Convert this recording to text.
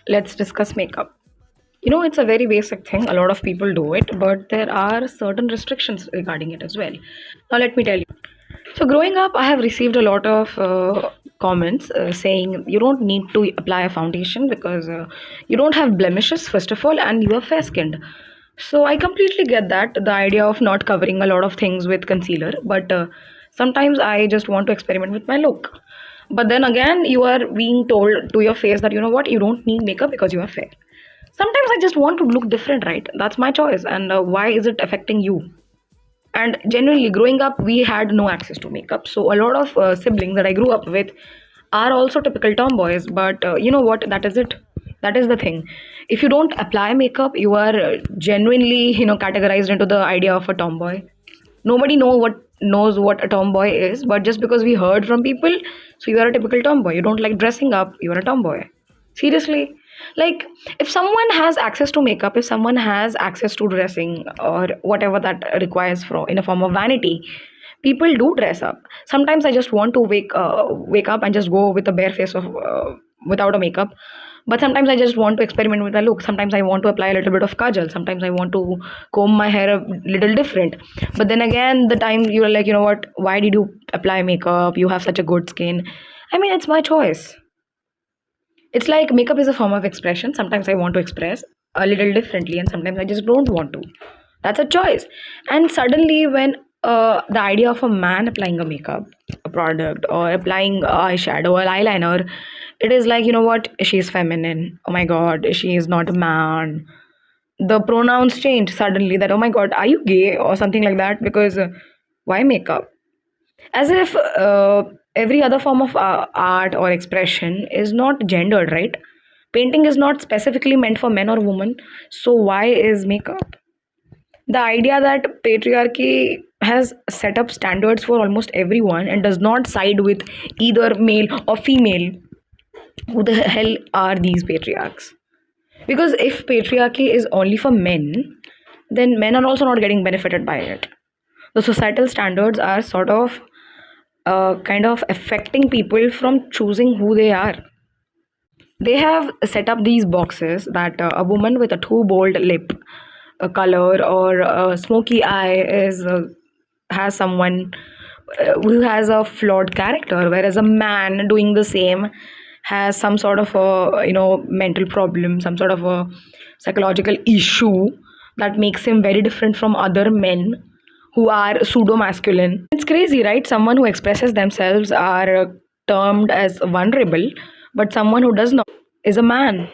let's discuss makeup. It's a very basic thing. A lot of people do it, but there are certain restrictions regarding it as well. Now, let me tell you. So, growing up, I have received a lot of comments saying you don't need to apply a foundation because you don't have blemishes, first of all, and you are fair skinned. So, I completely get that the idea of not covering a lot of things with concealer, but sometimes I just want to experiment with my look. But then again, you are being told to your face that you know what, you don't need makeup because you are fair. Sometimes I just want to look different, right? That's my choice. And why is it affecting you? And generally, growing up, we had no access to makeup. So a lot of siblings that I grew up with are also typical tomboys. But you know what? That is it. That is the thing. If you don't apply makeup, you are genuinely, categorized into the idea of a tomboy. Nobody knows what a tomboy is, but just because we heard from people, so you are a typical tomboy. You don't like dressing up, you are a tomboy. Seriously. Like, if someone has access to makeup, if someone has access to dressing or whatever that requires for in a form of vanity, people do dress up. Sometimes I just want to wake up and just go with a bare face of without a makeup. But sometimes I just want to experiment with a look. Sometimes I want to apply a little bit of kajal. Sometimes I want to comb my hair a little different. But then again, the time you're like, you know what, why did you apply makeup, you have such a good skin. I mean, it's my choice. It's like makeup is a form of expression. Sometimes I want to express a little differently, and sometimes I just don't want to. That's a choice. And suddenly, when the idea of a man applying a makeup, a product, or applying eyeshadow or eyeliner, it is like, you know what, she's feminine. Oh my god, she is not a man. The pronouns change suddenly that, oh my god, are you gay or something like that? Because why makeup? As if every other form of art or expression is not gendered, right? Painting is not specifically meant for men or women, so why is makeup? The idea that patriarchy has set up standards for almost everyone and does not side with either male or female. Who the hell are these patriarchs? Because if patriarchy is only for men, then men are also not getting benefited by it. The societal standards are sort of kind of affecting people from choosing who they are. They have set up these boxes that a woman with a too bold lip color or a smoky eye is has someone who has a flawed character, whereas a man doing the same has some sort of a mental problem, some sort of a psychological issue that makes him very different from other men who are pseudo masculine. It's crazy, right? Someone who expresses themselves are termed as vulnerable, but someone who does not is a man.